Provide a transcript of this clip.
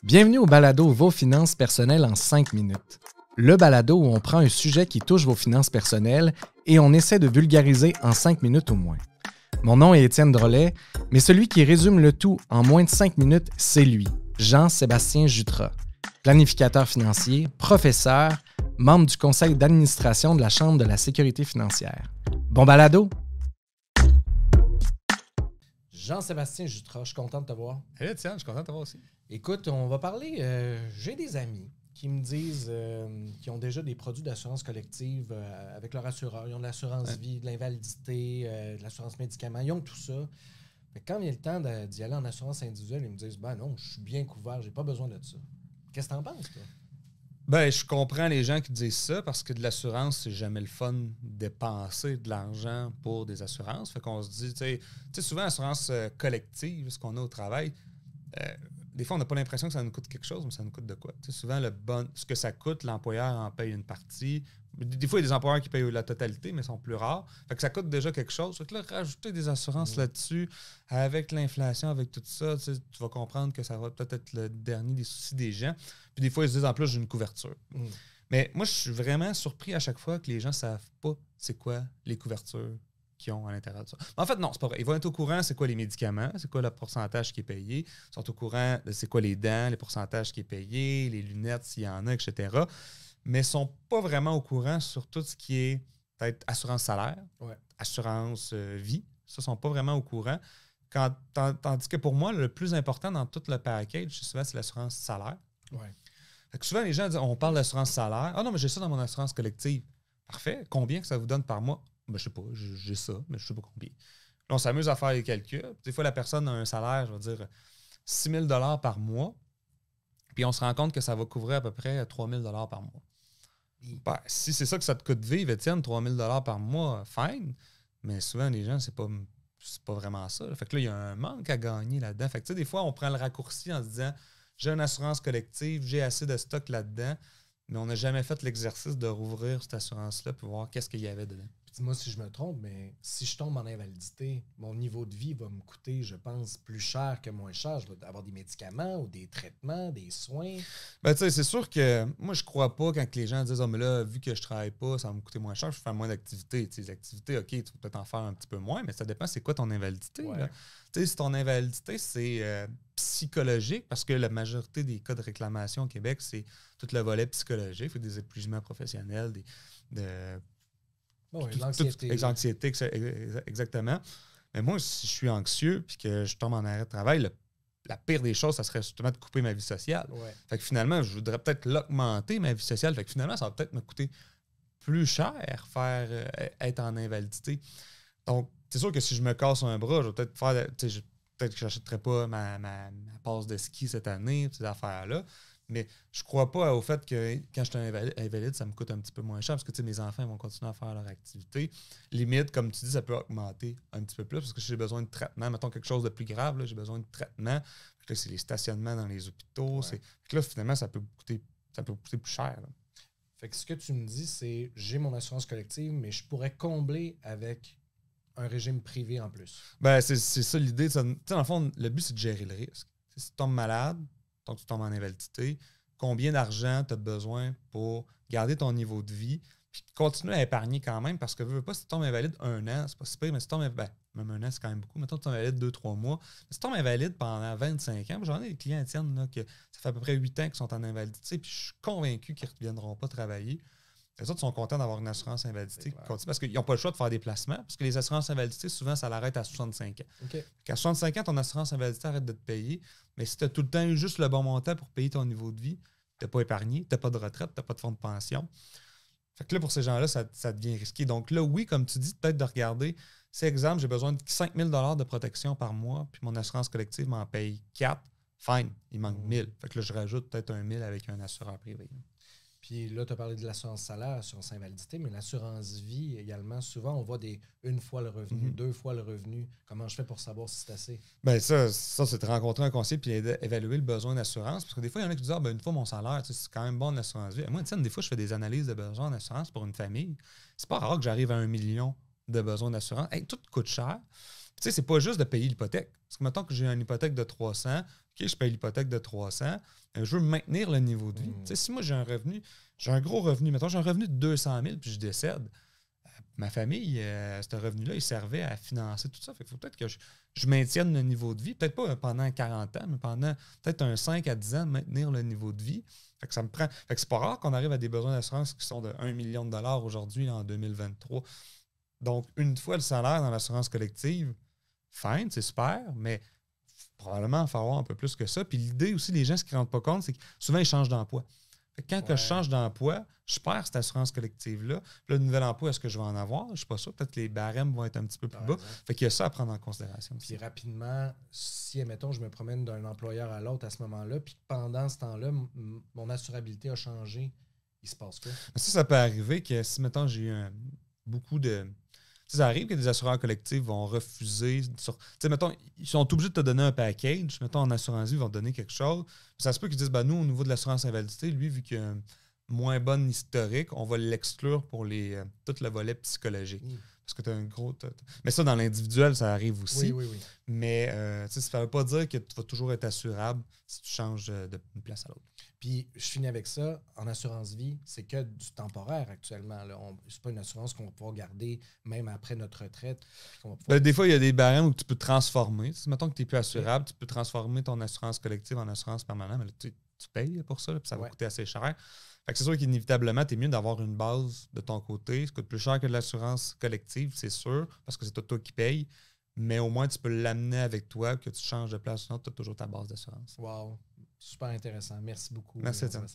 Bienvenue au balado Vos finances personnelles en 5 minutes. Le balado où on prend un sujet qui touche vos finances personnelles et on essaie de vulgariser en 5 minutes au moins. Mon nom est Étienne Drolet, mais celui qui résume le tout en moins de 5 minutes, c'est lui, Jean-Sébastien Jutras, planificateur financier, professeur, membre du conseil d'administration de la Chambre de la sécurité financière. Bon balado! Jean-Sébastien Jutras, je suis content de te voir. Hey, tiens, je suis content de te voir aussi. Écoute, on va parler. J'ai des amis qui me disent qu'ils ont déjà des produits d'assurance collective avec leur assureur. Ils ont de l'assurance vie, de l'invalidité, de l'assurance médicaments. Ils ont tout ça. Mais quand il y a le temps d'y aller en assurance individuelle, ils me disent ben non, je suis bien couvert, j'ai pas besoin de ça. Qu'est-ce que t'en penses, toi? Ben, je comprends les gens qui disent ça parce que de l'assurance, c'est jamais le fun de dépenser de l'argent pour des assurances. Fait qu'on se dit, tu sais, souvent, l'assurance collective, ce qu'on a au travail, des fois, on n'a pas l'impression que ça nous coûte quelque chose, mais ça nous coûte de quoi? Tu sais, souvent, ce que ça coûte, l'employeur en paye une partie. Des fois, il y a des employeurs qui payent la totalité, mais sont plus rares. Fait que ça coûte déjà quelque chose. Fait que là, rajouter des assurances là-dessus, avec l'inflation, avec tout ça, tu vas comprendre que ça va peut-être être le dernier des soucis des gens. Puis des fois, ils se disent, en plus, j'ai une couverture. Mais moi, je suis vraiment surpris à chaque fois que les gens ne savent pas c'est quoi les couvertures qu'ils ont à l'intérieur de ça. Mais en fait, non, c'est pas vrai. Ils vont être au courant c'est quoi les médicaments, c'est quoi le pourcentage qui est payé. Ils sont au courant de c'est quoi les dents, les pourcentages qui est payé, les lunettes s'il y en a, etc. Mais ils ne sont pas vraiment au courant sur tout ce qui est peut-être assurance salaire, assurance vie. Ça, ils ne sont pas vraiment au courant. Tandis que pour moi, le plus important dans tout le package, souvent, c'est l'assurance salaire. Fait que souvent, les gens disent on parle d'assurance salaire. Ah non, mais j'ai ça dans mon assurance collective. Parfait. Combien que ça vous donne par mois? Ben, je sais pas, j'ai ça, mais je sais pas combien. Là, on s'amuse à faire les calculs. Des fois, la personne a un salaire, je vais dire, 6 000 $ par mois. Puis on se rend compte que ça va couvrir à peu près 3 000 $ par mois. Ben, si c'est ça que ça te coûte vivre, Étienne, 3 000 $ par mois, fine. Mais souvent, les gens, c'est pas vraiment ça. Fait que là, il y a un manque à gagner là-dedans. Fait que tu sais, des fois, on prend le raccourci en se disant j'ai une assurance collective, j'ai assez de stock là-dedans, mais on n'a jamais fait l'exercice de rouvrir cette assurance-là pour voir qu'est-ce qu'il y avait dedans. Dis-moi si je me trompe, mais si je tombe en invalidité, mon niveau de vie va me coûter, je pense, plus cher que moins cher. Je vais avoir des médicaments ou des traitements, des soins. Ben, tu sais, c'est sûr que moi, je crois pas quand les gens disent « Ah, mais là, vu que je travaille pas, ça va me coûter moins cher, je vais faire moins d'activités. » Tu sais, les activités, OK, tu vas peut-être en faire un petit peu moins, mais ça dépend c'est quoi ton invalidité. Là. Tu sais, si ton invalidité, c'est psychologique, parce que la majorité des cas de réclamation au Québec, c'est tout le volet psychologique, fait des épuisements professionnels, anxiété, exactement. Mais moi, si je suis anxieux puis que je tombe en arrêt de travail, la pire des choses, ça serait justement de couper ma vie sociale. Fait que finalement, je voudrais peut-être l'augmenter, ma vie sociale. Fait que finalement, ça va peut-être me coûter plus cher être en invalidité. Donc, c'est sûr que si je me casse un bras, je vais peut-être faire. Peut-être que je n'achèterai pas ma passe de ski cette année, ces affaires-là. Mais je crois pas au fait que quand je suis invalide, ça me coûte un petit peu moins cher parce que mes enfants vont continuer à faire leur activité. Limite, comme tu dis, ça peut augmenter un petit peu plus parce que j'ai besoin de traitement. Mettons quelque chose de plus grave, là, j'ai besoin de traitement. Puis là, c'est les stationnements dans les hôpitaux. Puis là, finalement, ça peut coûter plus cher. Là. Fait que ce que tu me dis, c'est j'ai mon assurance collective, mais je pourrais combler avec un régime privé en plus. Ben, c'est ça l'idée. Dans le fond, le but, c'est de gérer le risque. Si tu tombes malade, donc tu tombes en invalidité, combien d'argent tu as besoin pour garder ton niveau de vie, puis continuer à épargner quand même, parce que veux pas, si tu tombes invalide 1 an, c'est pas si pire, mais si tu tombes même 1 an, c'est quand même beaucoup. Mettons que tu tombes invalide 2-3 mois. Mais si tu tombes invalide pendant 25 ans, j'en ai des clients, Étienne, là, que ça fait à peu près 8 ans qu'ils sont en invalidité, puis je suis convaincu qu'ils ne reviendront pas travailler. Les autres sont contents d'avoir une assurance invalidité parce qu'ils n'ont pas le choix de faire des placements, parce que les assurances invalidité, souvent, ça l'arrête à 65 ans. À 65 ans, ton assurance invalidité arrête de te payer, mais si tu as tout le temps eu juste le bon montant pour payer ton niveau de vie, tu n'as pas épargné, tu n'as pas de retraite, tu n'as pas de fonds de pension. Fait que là, pour ces gens-là, ça devient risqué. Donc là, oui, comme tu dis, peut-être de regarder, c'est exemple, j'ai besoin de 5 000 $ de protection par mois, puis mon assurance collective m'en paye 4, fine, il manque 1 000. Fait que là, je rajoute peut-être 1 000 avec un assureur privé. Puis là, tu as parlé de l'assurance salaire, l'assurance invalidité, mais l'assurance vie également, souvent, on voit une fois le revenu, 2 fois le revenu. Comment je fais pour savoir si c'est assez? Bien, ça c'est de rencontrer un conseiller puis évaluer le besoin d'assurance. Parce que des fois, il y en a qui disent une fois mon salaire, c'est quand même bon de l'assurance vie. Moi, des fois, je fais des analyses de besoins d'assurance pour une famille. C'est pas rare que j'arrive à 1 million de besoins d'assurance. Tout coûte cher. Tu sais, c'est pas juste de payer l'hypothèque. Parce que mettons que j'ai une hypothèque de 300, OK, je paye l'hypothèque de 300, je veux maintenir le niveau de vie. Tu sais, si moi j'ai un gros revenu, mettons j'ai un revenu de 200 000 puis je décède, ma famille, ce revenu-là, il servait à financer tout ça. Fait qu'il faut peut-être que je maintienne le niveau de vie, peut-être pas pendant 40 ans, mais pendant peut-être un 5 à 10 ans, de maintenir le niveau de vie. Fait que ça me prend. Fait que c'est pas rare qu'on arrive à des besoins d'assurance qui sont de 1 million de dollars aujourd'hui, en 2023. Donc, une fois le salaire dans l'assurance collective, fine, c'est super, mais probablement il va falloir un peu plus que ça. Puis l'idée aussi, les gens, ce qu'ils ne rendent pas compte, c'est que souvent, ils changent d'emploi. Fait que quand que je change d'emploi, je perds cette assurance collective-là. Puis là, le nouvel emploi, est-ce que je vais en avoir? Je ne suis pas sûr. Peut-être que les barèmes vont être un petit peu plus bas. Fait qu'il y a ça à prendre en considération aussi. Puis rapidement, si, admettons, je me promène d'un employeur à l'autre à ce moment-là, puis pendant ce temps-là, mon assurabilité a changé, il se passe quoi? Ça peut arriver que si, mettons, j'ai eu beaucoup de... Ça arrive que des assureurs collectifs vont refuser. Mettons, ils sont obligés de te donner un package. Mettons, en assurance vie, ils vont te donner quelque chose. Ça se peut qu'ils disent, nous, au niveau de l'assurance invalidité, lui, vu qu'il y a un moins bonne historique, on va l'exclure pour tout le volet psychologique. Parce que tu as un gros... Mais ça, dans l'individuel, ça arrive aussi. Oui. Mais ça ne veut pas dire que tu vas toujours être assurable si tu changes d'une place à l'autre. Puis, je finis avec ça. En assurance vie, c'est que du temporaire actuellement. Ce n'est pas une assurance qu'on va pouvoir garder même après notre retraite. Des fois, il y a des barèmes où tu peux transformer. Mettons que tu n'es plus assurable, tu peux transformer ton assurance collective en assurance permanente. Mais là, tu payes pour ça, puis ça va coûter assez cher. Fait que c'est sûr qu'inévitablement, tu es mieux d'avoir une base de ton côté. Ça coûte plus cher que de l'assurance collective, c'est sûr, parce que c'est toi qui payes. Mais au moins, tu peux l'amener avec toi, que tu changes de place, sinon tu as toujours ta base d'assurance. Wow! Super intéressant. Merci beaucoup. Merci, Étienne.